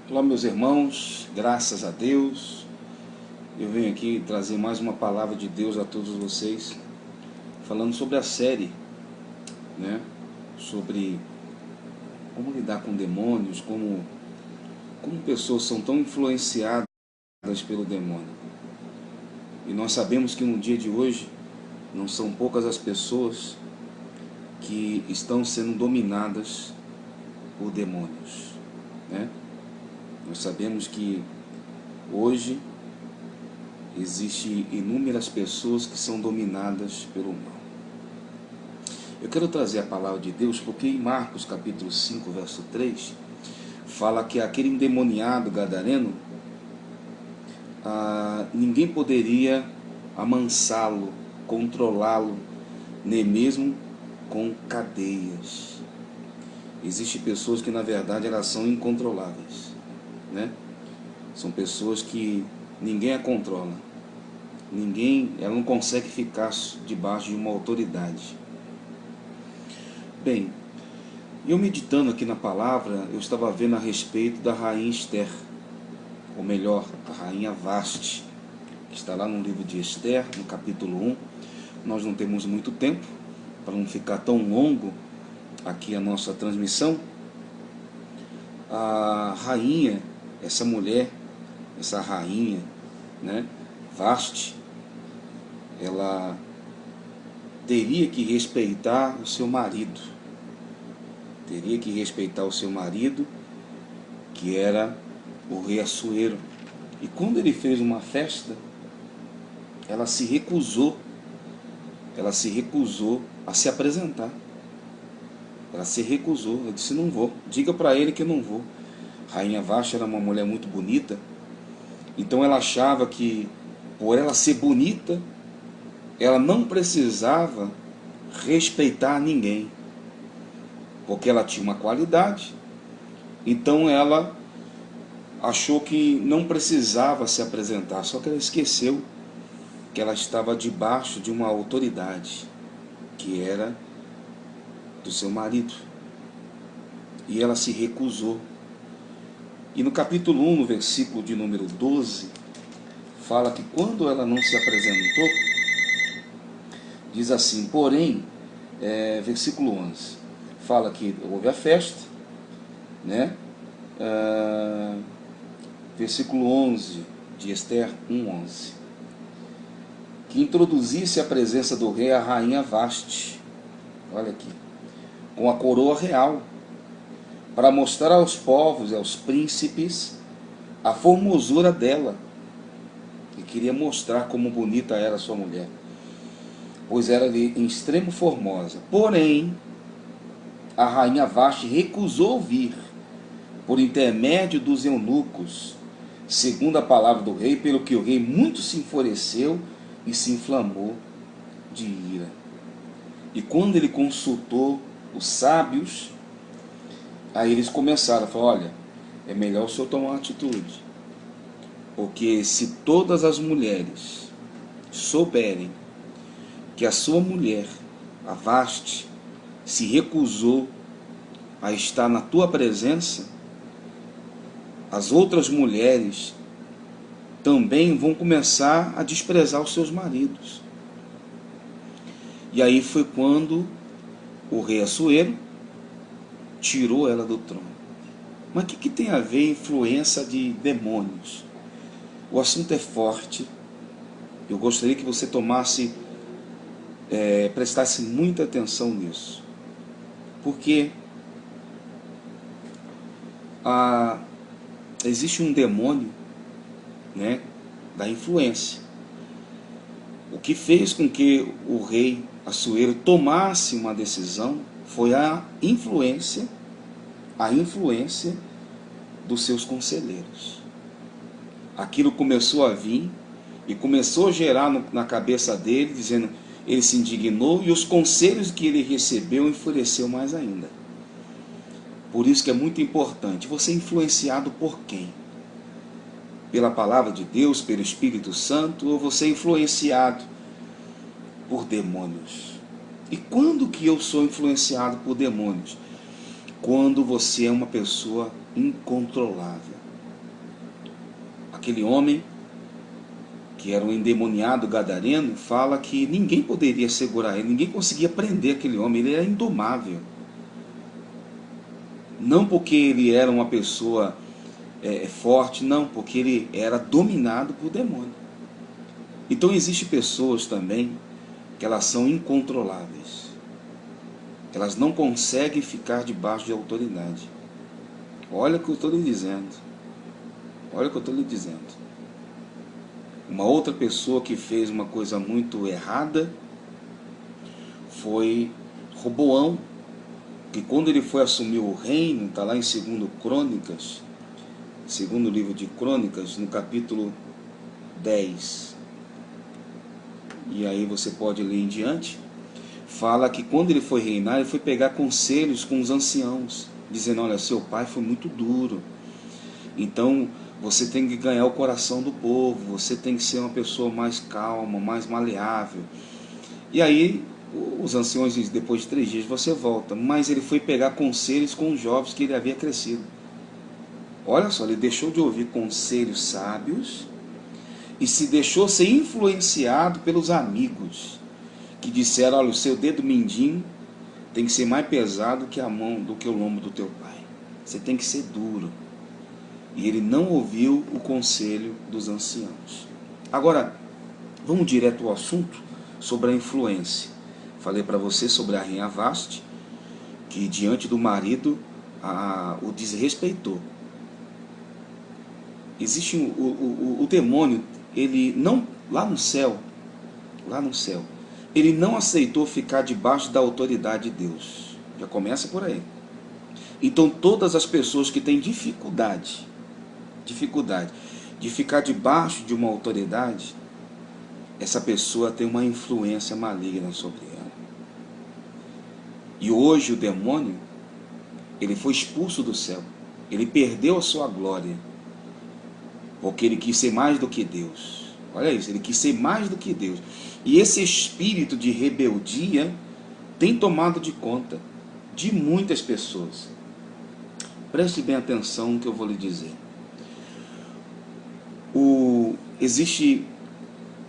Olá, meus irmãos, graças a Deus, eu venho aqui trazer mais uma palavra de Deus a todos vocês, falando sobre a série, né? Sobre como lidar com demônios, como pessoas são tão influenciadas pelo demônio. E nós sabemos que no dia de hoje, não são poucas as pessoas que estão sendo dominadas por demônios, né? Nós sabemos que hoje existem inúmeras pessoas que são dominadas pelo mal. Eu quero trazer a palavra de Deus porque em Marcos capítulo 5, verso 3, fala que aquele endemoniado gadareno, ninguém poderia amansá-lo, controlá-lo, nem mesmo com cadeias. Existem pessoas que na verdade elas são incontroláveis, né? São pessoas que ninguém a controla. Ela não consegue ficar debaixo de uma autoridade. Bem, eu meditando aqui na palavra, eu estava vendo a respeito da rainha Esther, ou melhor, a rainha Vaste, que está lá no livro de Esther, no capítulo 1. Nós não temos muito tempo, para não ficar tão longo aqui a nossa transmissão. A rainha, essa mulher, essa rainha, né, Vaste, ela teria que respeitar o seu marido. Teria que respeitar o seu marido, que era o rei Assuero. E quando ele fez uma festa, ela se recusou a se apresentar. Ela se recusou, ela disse: não vou, diga para ele que eu não vou. Rainha Vashti era uma mulher muito bonita, então ela achava que, por ela ser bonita, ela não precisava respeitar ninguém, porque ela tinha uma qualidade. Então ela achou que não precisava se apresentar, só que ela esqueceu que ela estava debaixo de uma autoridade, que era do seu marido. E ela se recusou. E no capítulo 1, no versículo de número 12, fala que quando ela não se apresentou, diz assim, porém, versículo 11, fala que houve a festa, né? Versículo 11 de Esther 1:11, que introduzisse à presença do rei a rainha Vaste, olha aqui, com a coroa real, para mostrar aos povos e aos príncipes a formosura dela. E queria mostrar como bonita era a sua mulher, pois era em extremo formosa. Porém, a rainha Vaste recusou vir, por intermédio dos eunucos, segundo a palavra do rei, pelo que o rei muito se enfureceu e se inflamou de ira. E quando ele consultou os sábios, aí eles começaram a falar: olha, é melhor o senhor tomar uma atitude, porque se todas as mulheres souberem que a sua mulher, a Vaste, se recusou a estar na tua presença, as outras mulheres também vão começar a desprezar os seus maridos. E aí foi quando o rei Assuero tirou ela do trono. Mas o que tem a ver influência de demônios? O assunto é forte. Eu gostaria que você prestasse muita atenção nisso. Porque existe um demônio, né, da influência. O que fez com que o rei Assuero tomasse uma decisão foi a influência dos seus conselheiros. Aquilo começou a vir e começou a gerar na cabeça dele, dizendo, ele se indignou, e os conselhos que ele recebeu enfureceu mais ainda. Por isso que é muito importante, você é influenciado por quem? Pela palavra de Deus, pelo Espírito Santo, ou você é influenciado por demônios? E quando que eu sou influenciado por demônios? Quando você é uma pessoa incontrolável. aquele homem, que era um endemoniado gadareno, fala que ninguém poderia segurar ele, ninguém conseguia prender aquele homem, ele era indomável. Não porque ele era uma pessoa forte, não, porque ele era dominado por demônio. Então existem pessoas também que elas são incontroláveis. Elas não conseguem ficar debaixo de autoridade. Olha o que eu estou lhe dizendo. Olha o que eu estou lhe dizendo. Uma outra pessoa que fez uma coisa muito errada foi Roboão, que quando ele foi assumir o reino, está lá em 2 Crônicas, segundo livro de Crônicas, no capítulo 10. E aí você pode ler em diante. Fala que quando ele foi reinar, ele foi pegar conselhos com os anciãos, dizendo: olha, seu pai foi muito duro, então você tem que ganhar o coração do povo, você tem que ser uma pessoa mais calma, mais maleável. E aí os anciões dizem: depois de 3 dias você volta. Mas ele foi pegar conselhos com os jovens que ele havia crescido. Olha só, ele deixou de ouvir conselhos sábios e se deixou ser influenciado pelos amigos, que disseram: olha, o seu dedo mindinho tem que ser mais pesado que a mão, do que o lombo do teu pai. Você tem que ser duro. E ele não ouviu o conselho dos anciãos. Agora, vamos direto ao assunto sobre a influência. Falei para você sobre a rainha Vasti, que diante do marido o desrespeitou. Existe o demônio, ele não, lá no céu, ele não aceitou ficar debaixo da autoridade de Deus. Já começa por aí. Então todas as pessoas que têm dificuldade de ficar debaixo de uma autoridade, essa pessoa tem uma influência maligna sobre ela. E hoje o demônio, ele foi expulso do céu, ele perdeu a sua glória, porque ele quis ser mais do que Deus. Olha isso, ele quis ser mais do que Deus. E esse espírito de rebeldia tem tomado de conta de muitas pessoas. Preste bem atenção no que eu vou lhe dizer. Existe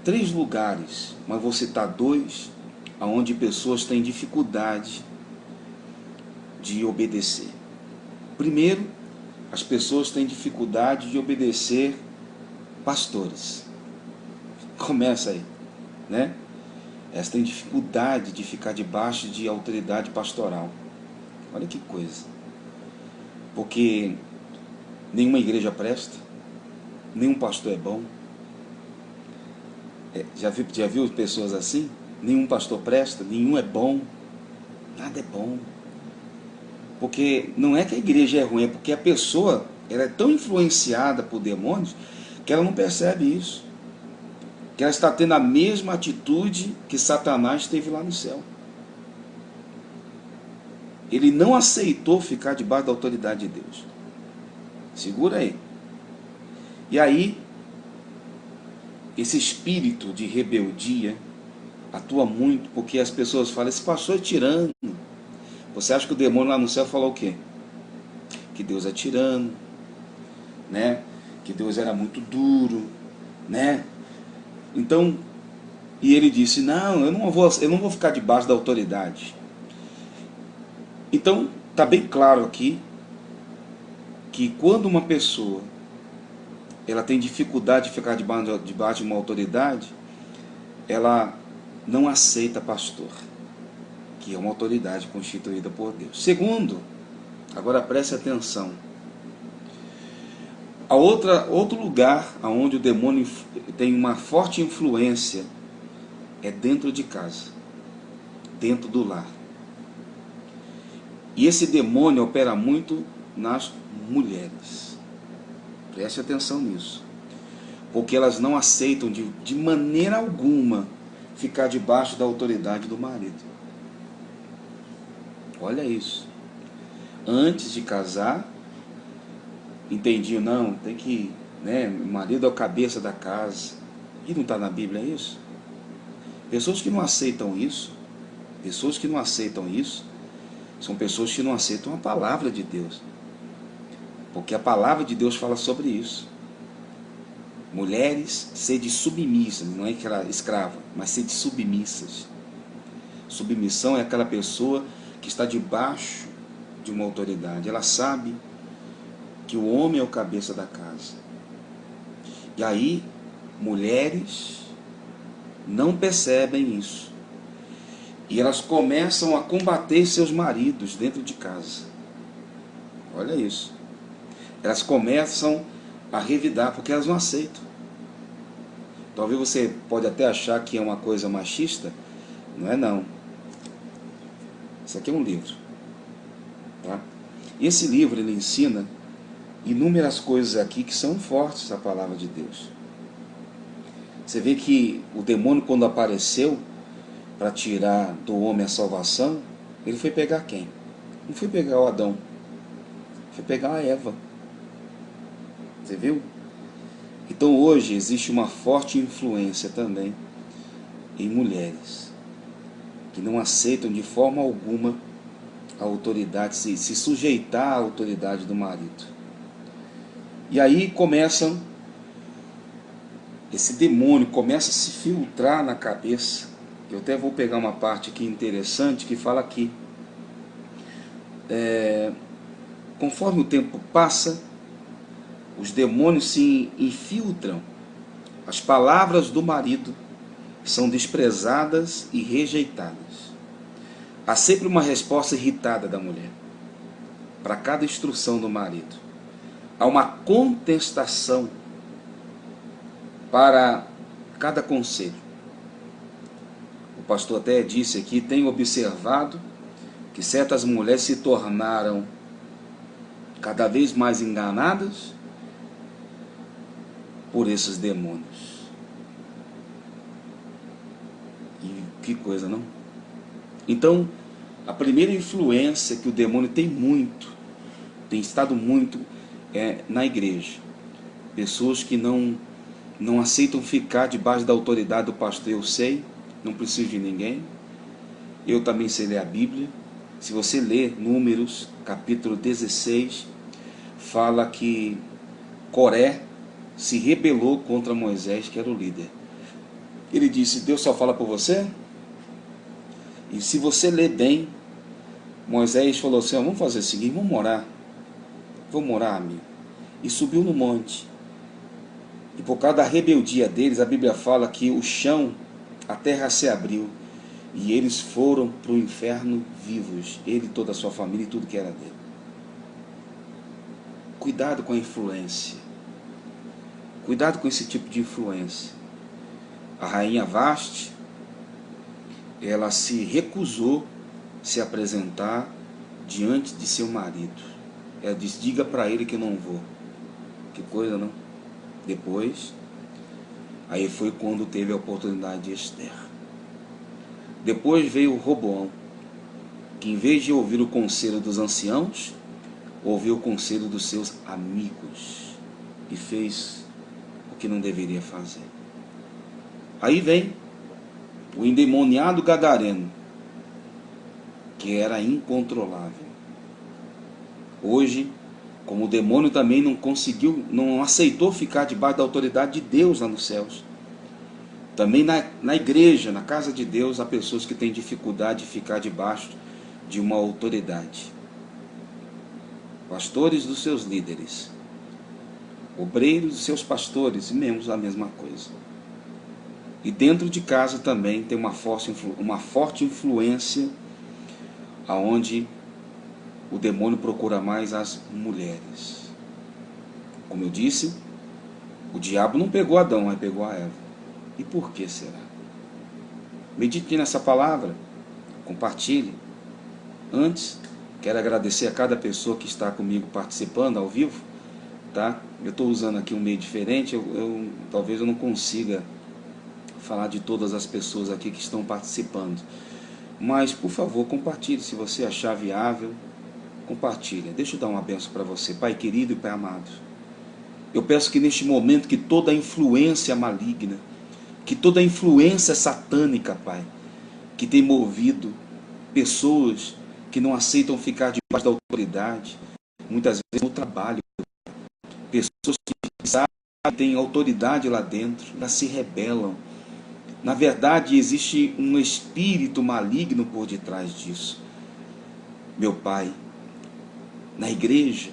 3 lugares, mas vou citar 2, onde pessoas têm dificuldade de obedecer. Primeiro, as pessoas têm dificuldade de obedecer pastores. Começa aí, né? Elas têm dificuldade de ficar debaixo de autoridade pastoral. Olha que coisa. Porque nenhuma igreja presta, nenhum pastor é bom. Já viu pessoas assim? Nenhum pastor presta, nenhum é bom, nada é bom. Porque não é que a igreja é ruim, é porque a pessoa ela é tão influenciada por demônios que ela não percebe isso. Que ela está tendo a mesma atitude que Satanás teve lá no céu. Ele não aceitou ficar debaixo da autoridade de Deus. Segura aí. E aí, esse espírito de rebeldia atua muito, porque as pessoas falam: esse pastor é tirano. Você acha que o demônio lá no céu falou o quê? Que Deus é tirano, né? Que Deus era muito duro, né? Então, e ele disse: não, eu não vou ficar debaixo da autoridade. Então, está bem claro aqui que quando uma pessoa ela tem dificuldade de ficar debaixo de uma autoridade, ela não aceita pastor, que é uma autoridade constituída por Deus. Segundo, agora preste atenção, outro lugar onde o demônio tem uma forte influência é dentro de casa, dentro do lar. E esse demônio opera muito nas mulheres. Preste atenção nisso. Porque elas não aceitam de maneira alguma ficar debaixo da autoridade do marido. Olha isso. Antes de casar, entendiam: não, tem que, né, o marido é o cabeça da casa. E não está na Bíblia isso? Pessoas que não aceitam isso, são pessoas que não aceitam a palavra de Deus. Porque a palavra de Deus fala sobre isso. Mulheres, sede submissas, não é que ela é escrava, mas sede submissas. Submissão é aquela pessoa que está debaixo de uma autoridade. Ela sabe que o homem é o cabeça da casa. E aí, mulheres não percebem isso. E elas começam a combater seus maridos dentro de casa. Olha isso. Elas começam a revidar, porque elas não aceitam. Talvez você pode até achar que é uma coisa machista. Não é não. Isso aqui é um livro. Tá? E esse livro, ele ensina inúmeras coisas aqui que são fortes da palavra de Deus. Você vê que o demônio, quando apareceu para tirar do homem a salvação, ele foi pegar quem? Não foi pegar o Adão, foi pegar a Eva. Você viu? Então hoje existe uma forte influência também em mulheres que não aceitam de forma alguma a autoridade, se sujeitar à autoridade do marido. E aí esse demônio começa a se filtrar na cabeça. Eu até vou pegar uma parte aqui interessante que fala aqui. Conforme o tempo passa, os demônios se infiltram. As palavras do marido são desprezadas e rejeitadas. Há sempre uma resposta irritada da mulher para cada instrução do marido. Há uma contestação para cada conselho. O pastor até disse aqui, tenho observado que certas mulheres se tornaram cada vez mais enganadas por esses demônios. E que coisa, não? Então, a primeira influência que o demônio tem estado muito na igreja. Pessoas que não aceitam ficar debaixo da autoridade do pastor. Eu sei, não preciso de ninguém. Eu também sei ler a Bíblia. Se você ler Números, capítulo 16, fala que Coré se rebelou contra Moisés, que era o líder. Ele disse, Deus só fala por você? E se você ler bem, Moisés falou assim, vamos fazer o seguinte, vamos orar, amigo. E subiu no monte. E por causa da rebeldia deles, a Bíblia fala que o chão, a terra se abriu. E eles foram para o inferno vivos. Ele, toda a sua família e tudo que era dele. Cuidado com a influência. Cuidado com esse tipo de influência. A rainha Vasti, ela se recusou a se apresentar diante de seu marido. Ela disse, diga para ele que eu não vou. Que coisa, não? Depois, aí foi quando teve a oportunidade de Esther. Depois veio Roboão, que em vez de ouvir o conselho dos anciãos, ouviu o conselho dos seus amigos e fez o que não deveria fazer. Aí vem o endemoniado gadareno, que era incontrolável. Hoje, como o demônio também não aceitou ficar debaixo da autoridade de Deus lá nos céus. Também na igreja, na casa de Deus, há pessoas que têm dificuldade de ficar debaixo de uma autoridade. Pastores dos seus líderes, obreiros dos seus pastores, e membros a mesma coisa. E dentro de casa também tem uma forte influência, aonde o demônio procura mais as mulheres. Como eu disse, o diabo não pegou Adão, mas pegou a Eva. E por que será? Medite nessa palavra, compartilhe. Antes, quero agradecer a cada pessoa que está comigo participando ao vivo, tá? Eu estou usando aqui um meio diferente, talvez eu não consiga falar de todas as pessoas aqui que estão participando. Mas, por favor, compartilhe, se você achar viável, compartilhe. Deixa eu dar uma bênção para você, Pai querido e Pai amado. Eu peço que neste momento, que toda a influência maligna, que toda a influência satânica, Pai, que tem movido pessoas que não aceitam ficar debaixo da autoridade, muitas vezes no trabalho, pessoas que sabem têm autoridade lá dentro, elas se rebelam. Na verdade, existe um espírito maligno por detrás disso. Meu Pai, na igreja,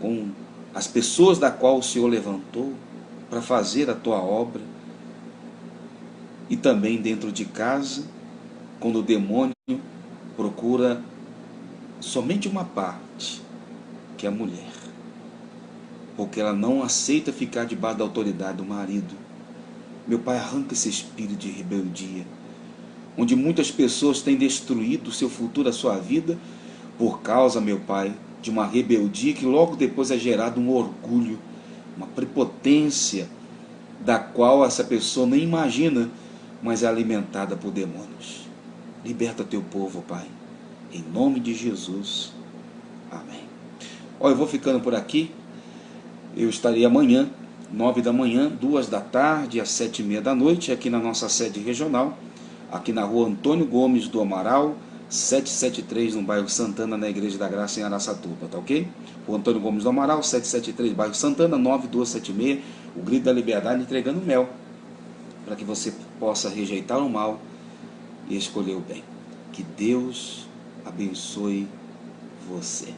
com as pessoas da qual o Senhor levantou para fazer a tua obra, e também dentro de casa, quando o demônio procura somente uma parte, que é a mulher, porque ela não aceita ficar debaixo da autoridade do marido. Meu Pai, arranca esse espírito de rebeldia, onde muitas pessoas têm destruído o seu futuro, a sua vida, por causa, meu Pai, de uma rebeldia que logo depois é gerado um orgulho, uma prepotência, da qual essa pessoa nem imagina, mas é alimentada por demônios. Liberta teu povo, Pai, em nome de Jesus. Amém. Olha, eu vou ficando por aqui. Eu estarei amanhã, 9 da manhã, 2 da tarde, às 7h30 da noite, aqui na nossa sede regional, aqui na rua Antônio Gomes do Amaral, 773, no bairro Santana, na Igreja da Graça, em Araçatuba, tá ok? Rua Antônio Gomes do Amaral, 773, bairro Santana, 9276, o Grito da Liberdade, entregando mel, para que você possa rejeitar o mal e escolher o bem. Que Deus abençoe você.